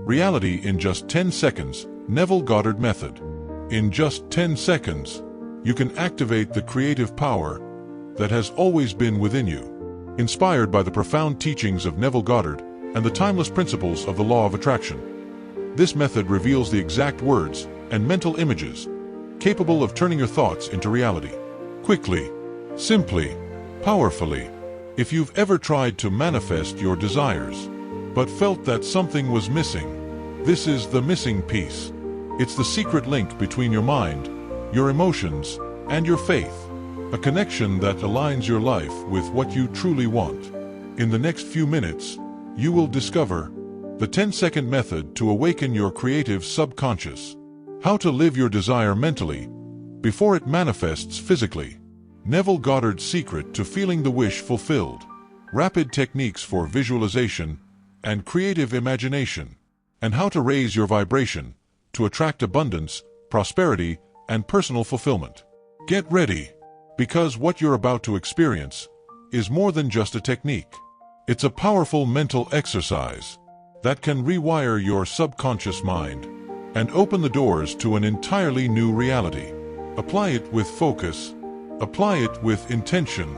Reality in just 10 seconds, Neville Goddard method. In just 10 seconds, you can activate the creative power that has always been within you. Inspired by the profound teachings of Neville Goddard and the timeless principles of the law of attraction, this method reveals the exact words and mental images capable of turning your thoughts into reality. Quickly, simply, powerfully. If you've ever tried to manifest your desires, but felt that something was missing, this is the missing piece. It's the secret link between your mind, your emotions, and your faith. A connection that aligns your life with what you truly want. In the next few minutes, you will discover the 10-second method to awaken your creative subconscious. How to live your desire mentally before it manifests physically. Neville Goddard's secret to feeling the wish fulfilled. Rapid techniques for visualization and creative imagination. And how to raise your vibration to attract abundance, prosperity, and personal fulfillment. Get ready, because what you're about to experience is more than just a technique. It's a powerful mental exercise that can rewire your subconscious mind and open the doors to an entirely new reality. Apply it with focus, apply it with intention,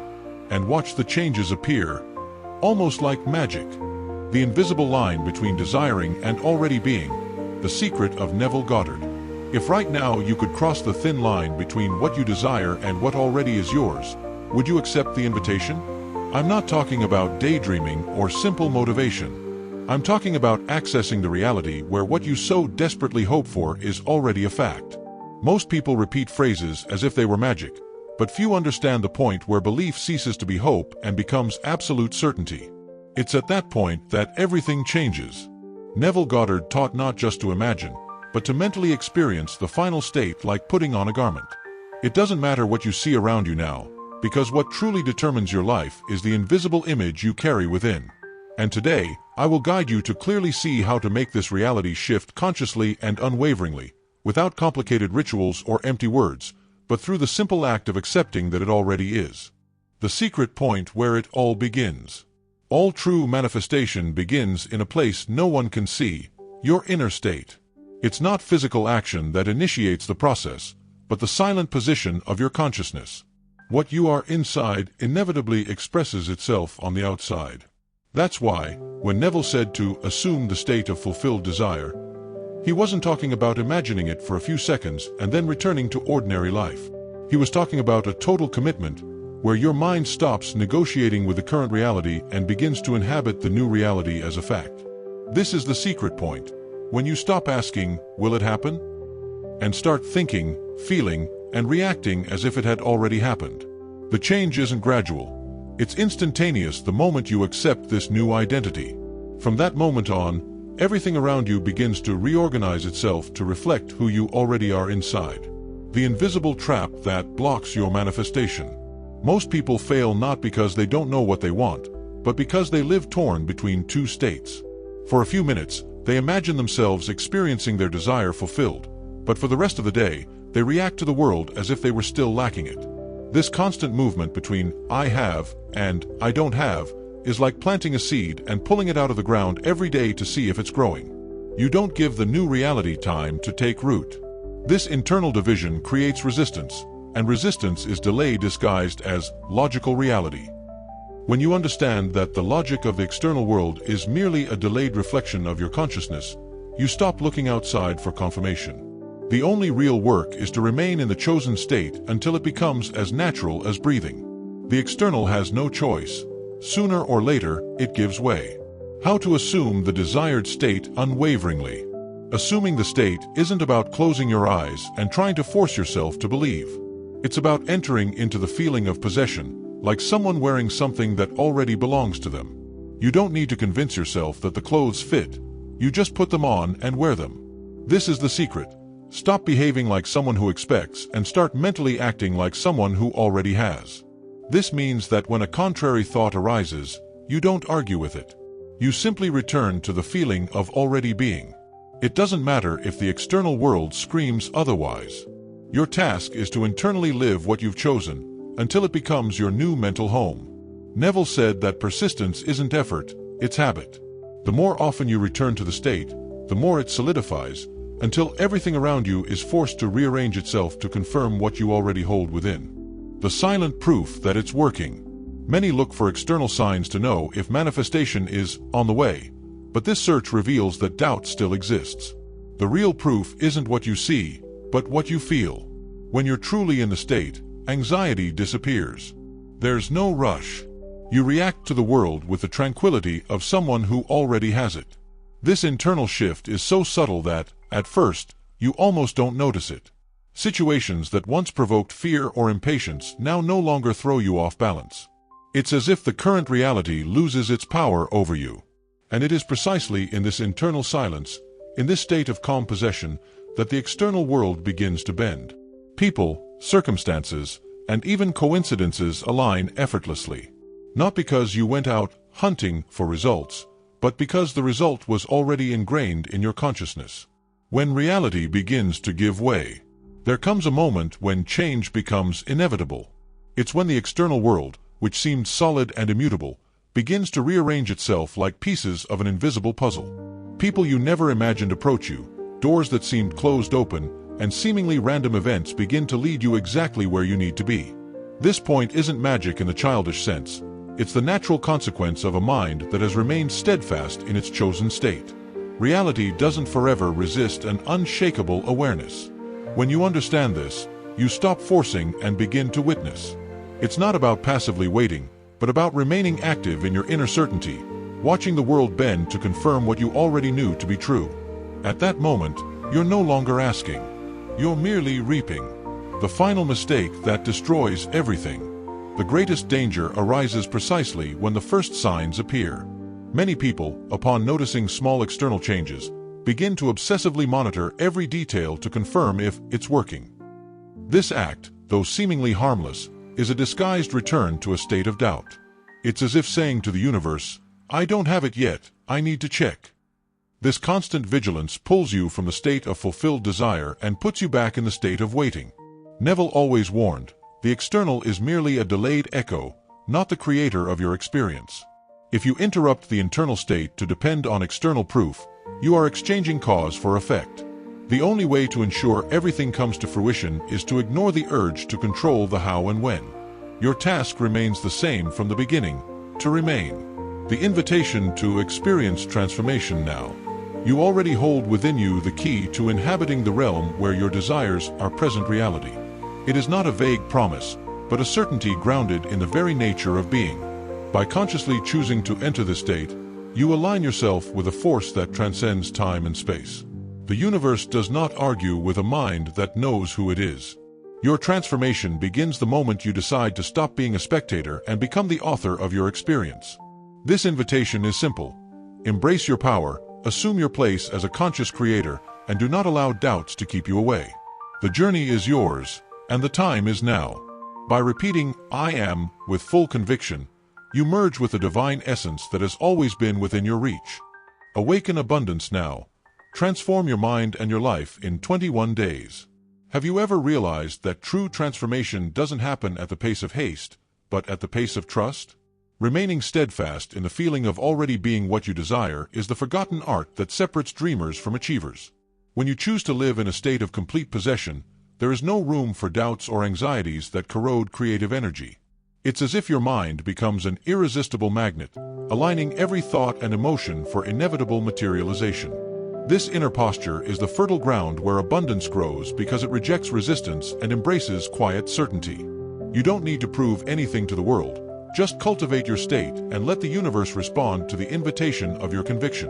and watch the changes appear, almost like magic. The invisible line between desiring and already being, the secret of Neville Goddard. If right now you could cross the thin line between what you desire and what already is yours, would you accept the invitation? I'm not talking about daydreaming or simple motivation. I'm talking about accessing the reality where what you so desperately hope for is already a fact. Most people repeat phrases as if they were magic, but few understand the point where belief ceases to be hope and becomes absolute certainty. It's at that point that everything changes. Neville Goddard taught not just to imagine, but to mentally experience the final state like putting on a garment. It doesn't matter what you see around you now, because what truly determines your life is the invisible image you carry within. And today, I will guide you to clearly see how to make this reality shift consciously and unwaveringly, without complicated rituals or empty words, but through the simple act of accepting that it already is. The secret point where it all begins. All true manifestation begins in a place no one can see, your inner state. It's not physical action that initiates the process, but the silent position of your consciousness. What you are inside inevitably expresses itself on the outside. That's why, when Neville said to assume the state of fulfilled desire, he wasn't talking about imagining it for a few seconds and then returning to ordinary life. He was talking about a total commitment, where your mind stops negotiating with the current reality and begins to inhabit the new reality as a fact. This is the secret point. When you stop asking, will it happen? And start thinking, feeling, and reacting as if it had already happened. The change isn't gradual. It's instantaneous the moment you accept this new identity. From that moment on, everything around you begins to reorganize itself to reflect who you already are inside. The invisible trap that blocks your manifestation. Most people fail not because they don't know what they want, but because they live torn between two states. For a few minutes, they imagine themselves experiencing their desire fulfilled, but for the rest of the day, they react to the world as if they were still lacking it. This constant movement between I have and I don't have is like planting a seed and pulling it out of the ground every day to see if it's growing. You don't give the new reality time to take root. This internal division creates resistance, and resistance is delay disguised as logical reality. When you understand that the logic of the external world is merely a delayed reflection of your consciousness, you stop looking outside for confirmation. The only real work is to remain in the chosen state until it becomes as natural as breathing. The external has no choice. Sooner or later, it gives way. How to assume the desired state unwaveringly. Assuming the state isn't about closing your eyes and trying to force yourself to believe. It's about entering into the feeling of possession, like someone wearing something that already belongs to them. You don't need to convince yourself that the clothes fit. You just put them on and wear them. This is the secret. Stop behaving like someone who expects and start mentally acting like someone who already has. This means that when a contrary thought arises, you don't argue with it. You simply return to the feeling of already being. It doesn't matter if the external world screams otherwise. Your task is to internally live what you've chosen until it becomes your new mental home. Neville said that persistence isn't effort, it's habit. The more often you return to the state, the more it solidifies, until everything around you is forced to rearrange itself to confirm what you already hold within. The silent proof that it's working. Many look for external signs to know if manifestation is on the way, but this search reveals that doubt still exists. The real proof isn't what you see, but what you feel. When you're truly in the state, anxiety disappears. There's no rush. You react to the world with the tranquility of someone who already has it. This internal shift is so subtle that, at first, you almost don't notice it. Situations that once provoked fear or impatience now no longer throw you off balance. It's as if the current reality loses its power over you. And it is precisely in this internal silence, in this state of calm possession, that the external world begins to bend. People, circumstances, and even coincidences align effortlessly. Not because you went out hunting for results, but because the result was already ingrained in your consciousness. When reality begins to give way, there comes a moment when change becomes inevitable. It's when the external world, which seemed solid and immutable, begins to rearrange itself like pieces of an invisible puzzle. People you never imagined approach you, doors that seemed closed open, and seemingly random events begin to lead you exactly where you need to be. This point isn't magic in the childish sense. It's the natural consequence of a mind that has remained steadfast in its chosen state. Reality doesn't forever resist an unshakable awareness. When you understand this, you stop forcing and begin to witness. It's not about passively waiting, but about remaining active in your inner certainty, watching the world bend to confirm what you already knew to be true. At that moment, you're no longer asking. You're merely reaping. The final mistake that destroys everything. The greatest danger arises precisely when the first signs appear. Many people, upon noticing small external changes, begin to obsessively monitor every detail to confirm if it's working. This act, though seemingly harmless, is a disguised return to a state of doubt. It's as if saying to the universe, "I don't have it yet, I need to check." This constant vigilance pulls you from the state of fulfilled desire and puts you back in the state of waiting. Neville always warned, the external is merely a delayed echo, not the creator of your experience. If you interrupt the internal state to depend on external proof, you are exchanging cause for effect. The only way to ensure everything comes to fruition is to ignore the urge to control the how and when. Your task remains the same from the beginning, to remain. The invitation to experience transformation now. You already hold within you the key to inhabiting the realm where your desires are present reality. It is not a vague promise, but a certainty grounded in the very nature of being. By consciously choosing to enter this state, you align yourself with a force that transcends time and space. The universe does not argue with a mind that knows who it is. Your transformation begins the moment you decide to stop being a spectator and become the author of your experience. This invitation is simple. Embrace your power, assume your place as a conscious creator, and do not allow doubts to keep you away. The journey is yours, and the time is now. By repeating, "I am," with full conviction, you merge with the divine essence that has always been within your reach. Awaken abundance now. Transform your mind and your life in 21 days. Have you ever realized that true transformation doesn't happen at the pace of haste, but at the pace of trust? Remaining steadfast in the feeling of already being what you desire is the forgotten art that separates dreamers from achievers. When you choose to live in a state of complete possession, there is no room for doubts or anxieties that corrode creative energy. It's as if your mind becomes an irresistible magnet, aligning every thought and emotion for inevitable materialization. This inner posture is the fertile ground where abundance grows because it rejects resistance and embraces quiet certainty. You don't need to prove anything to the world. Just cultivate your state and let the universe respond to the invitation of your conviction.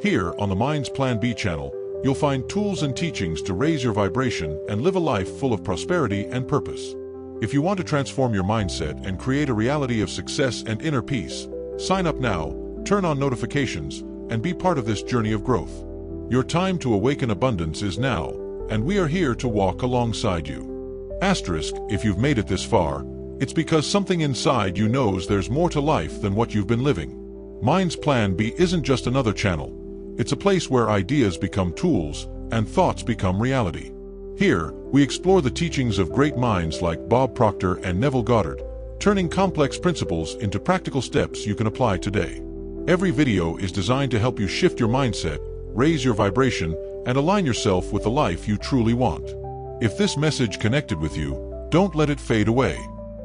Here, on the Mind's Plan B channel, you'll find tools and teachings to raise your vibration and live a life full of prosperity and purpose. If you want to transform your mindset and create a reality of success and inner peace, sign up now, turn on notifications, and be part of this journey of growth. Your time to awaken abundance is now, and we are here to walk alongside you. Asterisk, if you've made it this far, it's because something inside you knows there's more to life than what you've been living. Mind's Plan B isn't just another channel. It's a place where ideas become tools and thoughts become reality. Here, we explore the teachings of great minds like Bob Proctor and Neville Goddard, turning complex principles into practical steps you can apply today. Every video is designed to help you shift your mindset, raise your vibration, and align yourself with the life you truly want. If this message connected with you, don't let it fade away.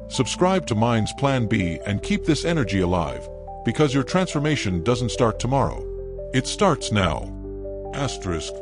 Subscribe to Mind's Plan B and keep this energy alive, because your transformation doesn't start tomorrow. It starts now. Asterisk.